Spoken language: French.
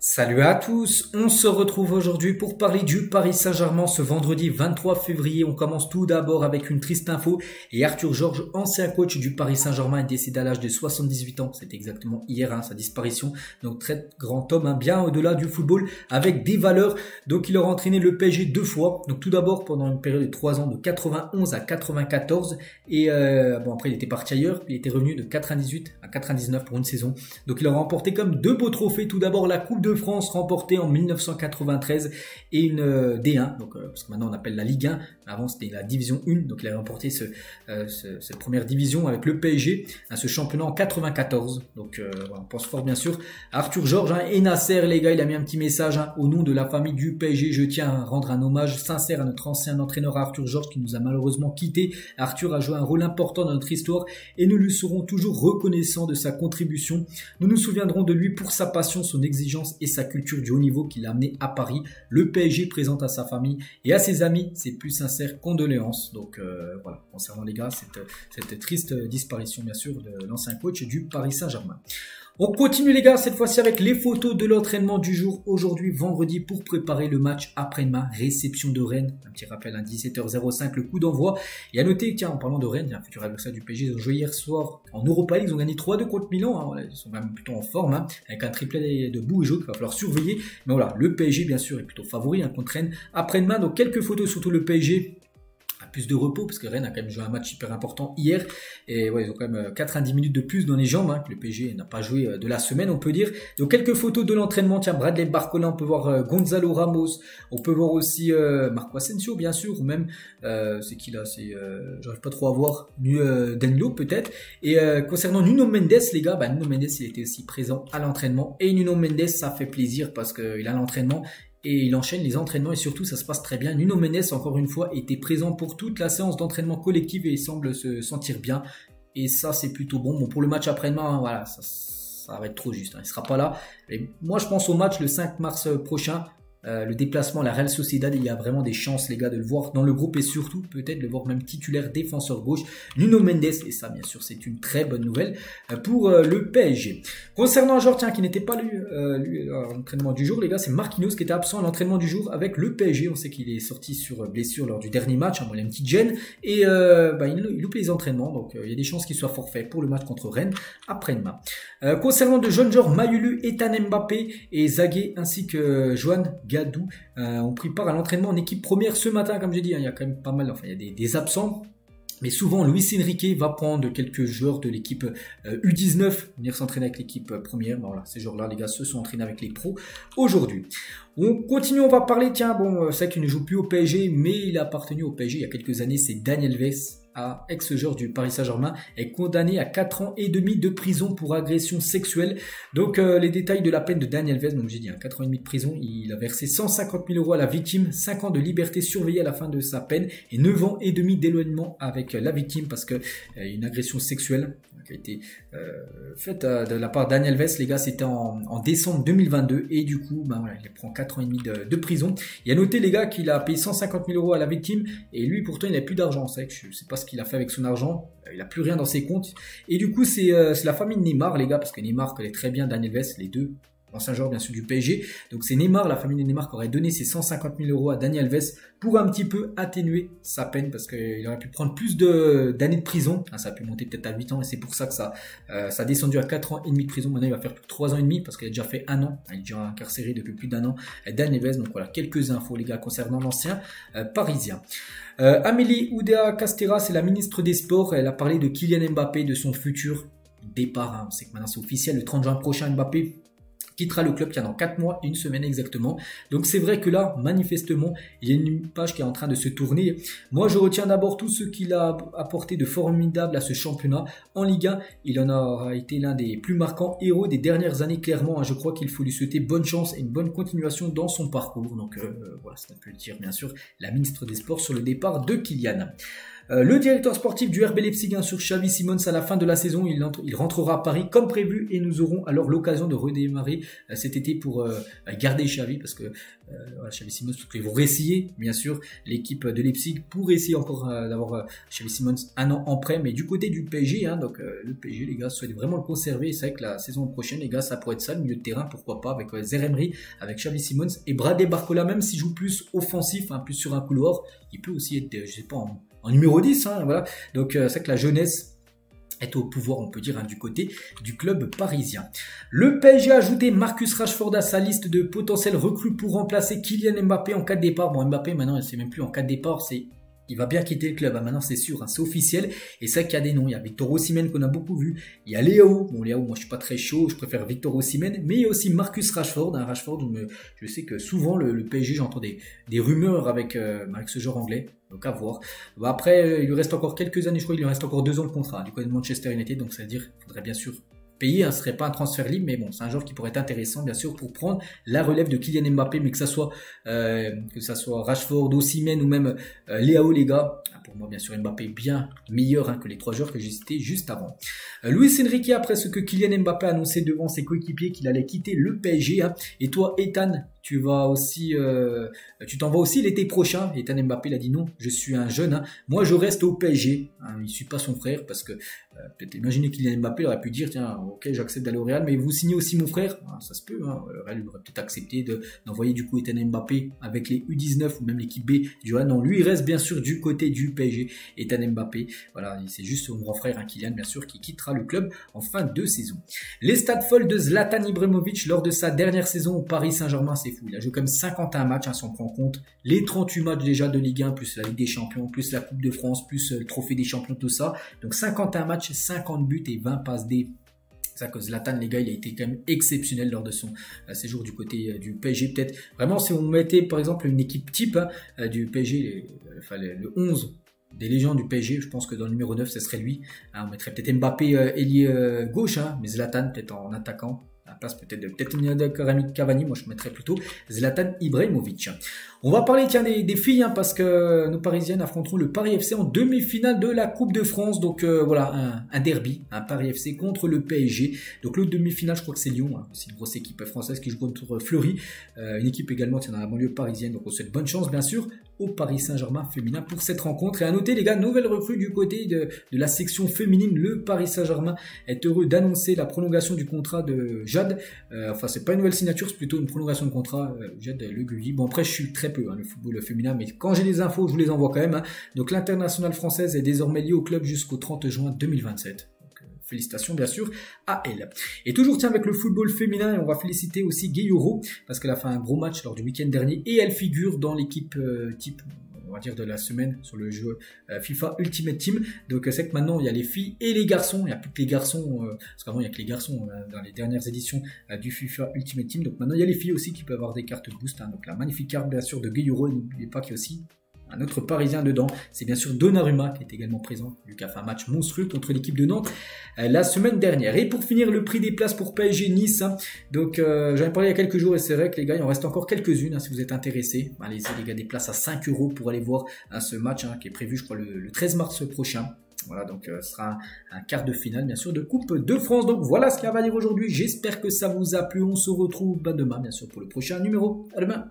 Salut à tous, on se retrouve aujourd'hui pour parler du Paris Saint-Germain ce vendredi 23 février. On commence tout d'abord avec une triste info et Arthur Georges, ancien coach du Paris Saint-Germain, est décédé à l'âge de 78 ans. C'était exactement hier sa disparition. Donc très grand homme, bien au-delà du football, avec des valeurs. Donc il aura entraîné le PSG 2 fois. Donc tout d'abord pendant une période de 3 ans de 91 à 94 et après il était parti ailleurs, il était revenu de 98 à 99 pour une saison. Donc il a remporté comme 2 beaux trophées. Tout d'abord la Coupe de France remportée en 1993 et une D1, donc parce que maintenant on appelle la Ligue 1, avant c'était la Division 1, donc il a remporté cette première division avec le PSG, ce championnat en 94. Donc voilà, on pense fort bien sûr à Arthur Georges et Nasser, les gars. Il a mis un petit message au nom de la famille du PSG. Je tiens à rendre un hommage sincère à notre ancien entraîneur Arthur Georges qui nous a malheureusement quittés. Arthur a joué un rôle important dans notre histoire et nous lui serons toujours reconnaissants de sa contribution. Nous nous souviendrons de lui pour sa passion, son exigence et sa culture du haut niveau qu'il a amené à Paris. Le PSG présente à sa famille et à ses amis ses plus sincères condoléances. Donc voilà, concernant les gars, cette triste disparition bien sûr de l'ancien coach du Paris Saint-Germain. On continue les gars, cette fois-ci avec les photos de l'entraînement du jour, aujourd'hui vendredi, pour préparer le match après-demain, réception de Rennes. Un petit rappel, 17h05 le coup d'envoi. Et à noter, tiens, en parlant de Rennes, il y a un futur adversaire du PSG, ils ont joué hier soir en Europa League, ils ont gagné 3-2 contre Milan, ils sont même plutôt en forme, avec un triplet de Bourigeaud qu'il va falloir surveiller. Mais voilà, le PSG bien sûr est plutôt favori contre Rennes après-demain. Donc quelques photos, surtout le PSG. Plus de repos parce que Rennes a quand même joué un match hyper important hier et ouais, ils ont quand même 90 minutes de plus dans les jambes, que le PSG n'a pas joué de la semaine on peut dire. Donc quelques photos de l'entraînement, tiens, Bradley Barcola, on peut voir Gonzalo Ramos, on peut voir aussi Marco Asensio bien sûr, ou même c'est qui là, c'est j'arrive pas trop à voir, Danilo peut-être. Et concernant Nuno Mendes les gars, Nuno Mendes il était aussi présent à l'entraînement et Nuno Mendes ça fait plaisir parce qu'il a l'entraînement et il enchaîne les entraînements et surtout ça se passe très bien. Nuno Mendes encore une fois était présent pour toute la séance d'entraînement collective et il semble se sentir bien et ça c'est plutôt bon. Bon, pour le match après-demain, voilà, ça va être trop juste, il sera pas là. Et moi je pense au match le 5 mars prochain. Le déplacement, la Real Sociedad, il y a vraiment des chances les gars de le voir dans le groupe et surtout peut-être le voir même titulaire défenseur gauche, Nuno Mendes, et ça bien sûr c'est une très bonne nouvelle pour le PSG. Concernant un joueur qui n'était pas lui à l'entraînement du jour les gars, c'est Marquinhos qui était absent à l'entraînement du jour avec le PSG. On sait qu'il est sorti sur blessure lors du dernier match, il a une petite gêne et il loupe les entraînements, donc il y a des chances qu'il soit forfait pour le match contre Rennes après-demain. Concernant de jeunes joueurs, Mayulu, Ethan Mbappé et Zagué ainsi que Joan Gadou ont pris part à l'entraînement en équipe première ce matin. Comme j'ai dit, il y a quand même pas mal, il y a des absents. Mais souvent, Luis Enrique va prendre quelques joueurs de l'équipe U19, venir s'entraîner avec l'équipe première. Voilà, ces joueurs-là, les gars, se sont entraînés avec les pros aujourd'hui. On continue, on va parler, tiens, c'est vrai qu'il ne joue plus au PSG, mais il a appartenu au PSG il y a quelques années, c'est Daniel Alves, ex-joueur du Paris Saint-Germain, est condamné à 4 ans et demi de prison pour agression sexuelle. Donc les détails de la peine de Daniel Alves, donc j'ai dit 4 ans et demi de prison, il a versé 150 000 € à la victime, 5 ans de liberté surveillée à la fin de sa peine et 9 ans et demi d'éloignement avec la victime parce que une agression sexuelle qui a été faite de la part de Daniel Alves, les gars, c'était en décembre 2022 et du coup, voilà, il prend 4 ans et demi de prison. Il a noté les gars qu'il a payé 150 000 € à la victime et lui pourtant il n'a plus d'argent. C'est vrai que je sais pas ce qu'il a fait avec son argent, il a plus rien dans ses comptes et du coup c'est la famille de Neymar les gars, parce que Neymar connaît très bien Daniel Alves, les deux ancien joueur bien sûr du PSG, donc c'est Neymar, la famille de Neymar qui aurait donné ses 150 000 € à Daniel Alves pour un petit peu atténuer sa peine parce qu'il aurait pu prendre plus d'années de prison, ça a pu monter peut-être à 8 ans et c'est pour ça que ça a descendu à 4 ans et demi de prison. Maintenant il va faire plus de 3 ans et demi parce qu'il a déjà fait 1 an, il est déjà incarcéré depuis plus d'1 an, Daniel Alves. Donc voilà, quelques infos les gars concernant l'ancien parisien. Amélie Oudéa Castéra, c'est la ministre des Sports, elle a parlé de Kylian Mbappé, de son futur départ, on sait que maintenant c'est officiel, le 30 juin prochain Mbappé quittera le club dans 4 mois, 1 semaine exactement. Donc c'est vrai que là, manifestement, il y a une page qui est en train de se tourner. Moi, je retiens d'abord tout ce qu'il a apporté de formidable à ce championnat. En Ligue 1, il en a été l'un des plus marquants héros des dernières années, clairement. Je crois qu'il faut lui souhaiter bonne chance et une bonne continuation dans son parcours. Donc voilà, ça peut le dire bien sûr la ministre des Sports sur le départ de Kylian. Le directeur sportif du RB Leipzig, sur Xavi Simons, à la fin de la saison, il rentrera à Paris comme prévu et nous aurons alors l'occasion de redémarrer cet été pour garder Xavi parce que voilà, Xavi Simons, parce qu'ils vont réessayer, bien sûr, l'équipe de Leipzig pour essayer encore d'avoir Xavi Simons un an en prêt, mais du côté du PSG, donc le PSG, les gars, souhaitent vraiment le conserver. C'est vrai que la saison prochaine, les gars, ça pourrait être ça, le milieu de terrain, pourquoi pas, avec Zaire Emery, avec Xavi Simons et Bradley Barcola, même s'il joue plus offensif, plus sur un couloir, il peut aussi être, je sais pas, en numéro 10, voilà. Donc c'est vrai que la jeunesse est au pouvoir, on peut dire, du côté du club parisien. Le PSG a ajouté Marcus Rashford à sa liste de potentiels recrues pour remplacer Kylian Mbappé en cas de départ. Bon, Mbappé, maintenant, c'est même plus en cas de départ, il va bien quitter le club, maintenant c'est sûr, c'est officiel. Et c'est vrai qu'il y a des noms, il y a Victor Osimhen qu'on a beaucoup vu, il y a Léo, bon Léo, moi je suis pas très chaud, je préfère Victor Osimhen, mais il y a aussi Marcus Rashford, Rashford, je sais que souvent le PSG, j'entends des rumeurs avec ce joueur anglais, donc à voir. Bon, après, il lui reste encore quelques années, je crois qu'il lui reste encore 2 ans de contrat du côté de Manchester United, donc ça veut dire qu'il faudrait bien sûr payer, ce serait pas un transfert libre, mais bon, c'est un joueur qui pourrait être intéressant, bien sûr, pour prendre la relève de Kylian Mbappé, mais que ça soit Rashford, Osimhen ou même Léao, les gars. Pour moi, bien sûr, Mbappé est bien meilleur que les 3 joueurs que j'ai cités juste avant. Luis Enrique, après ce que Kylian Mbappé a annoncé devant ses coéquipiers qu'il allait quitter le PSG, et toi, Ethan, tu vas aussi, tu t'en vas aussi l'été prochain. Ethan Mbappé il a dit non, je suis un jeune, moi je reste au PSG. Il suit pas son frère parce que peut-être imaginez Kylian Mbappé aurait pu dire tiens, ok, j'accepte d'aller au Real, mais vous signez aussi mon frère, ça se peut. Le Real aurait peut-être accepté d'envoyer du coup Ethan Mbappé avec les U19 ou même l'équipe B du Real. Non, lui il reste bien sûr du côté du PSG. Ethan Mbappé, voilà, c'est juste son grand frère, Kylian, bien sûr, qui quittera le club en fin de saison. Les stats folles de Zlatan Ibrahimovic lors de sa dernière saison au Paris Saint-Germain, c'est fou. Il a joué comme 51 matchs, si on prend en compte les 38 matchs déjà de Ligue 1, plus la Ligue des Champions, plus la Coupe de France, plus le Trophée des Champions, tout ça. Donc 51 matchs, 50 buts et 20 passes D. C'est ça que Zlatan, les gars, il a été quand même exceptionnel lors de son séjour du côté du PSG. Peut-être vraiment si on mettait par exemple une équipe type du PSG, le 11 des légendes du PSG, je pense que dans le numéro 9, ce serait lui. On mettrait peut-être Mbappé ailier gauche, mais Zlatan peut-être en attaquant. À la place peut-être de Cavani, moi je mettrais plutôt Zlatan Ibrahimovic. On va parler des filles, parce que nos Parisiennes affronteront le Paris FC en demi-finale de la Coupe de France. Donc voilà, un derby, un Paris FC contre le PSG. Donc l'autre demi-finale, je crois que c'est Lyon, c'est une grosse équipe française qui joue contre Fleury, une équipe également qui est dans la banlieue parisienne. Donc on souhaite bonne chance bien sûr au Paris Saint-Germain féminin pour cette rencontre. Et à noter les gars, nouvelle recrue du côté de la section féminine. Le Paris Saint-Germain est heureux d'annoncer la prolongation du contrat de Jade. Enfin c'est pas une nouvelle signature, c'est plutôt une prolongation de contrat. Jade Le Gulli. Bon après je suis très peu le football féminin, mais quand j'ai des infos, je vous les envoie quand même. Donc l'internationale française est désormais liée au club jusqu'au 30 juin 2027. Félicitations bien sûr à elle. Et toujours tiens avec le football féminin, on va féliciter aussi Gueye-Euro parce qu'elle a fait un gros match lors du week-end dernier et elle figure dans l'équipe type, on va dire, de la semaine sur le jeu FIFA Ultimate Team. Donc c'est que maintenant il y a les filles et les garçons, il n'y a plus que les garçons, parce qu'avant il n'y a que les garçons dans les dernières éditions du FIFA Ultimate Team. Donc maintenant il y a les filles aussi qui peuvent avoir des cartes boost. Donc la magnifique carte bien sûr de Gueye-Euro, n'oubliez pas qu'il y a aussi un autre Parisien dedans, c'est bien sûr Donnarumma qui est également présent, lui qui a fait un match monstrueux contre l'équipe de Nantes la semaine dernière. Et pour finir, le prix des places pour PSG Nice, donc j'en ai parlé il y a quelques jours et c'est vrai que les gars, il en reste encore quelques-unes si vous êtes intéressés. Allez-y les gars, des places à 5 € pour aller voir ce match qui est prévu je crois le 13 mars prochain. Voilà, donc ce sera un quart de finale bien sûr de Coupe de France. Donc voilà ce qu'il y a à dire aujourd'hui, j'espère que ça vous a plu, on se retrouve demain bien sûr pour le prochain numéro. À demain.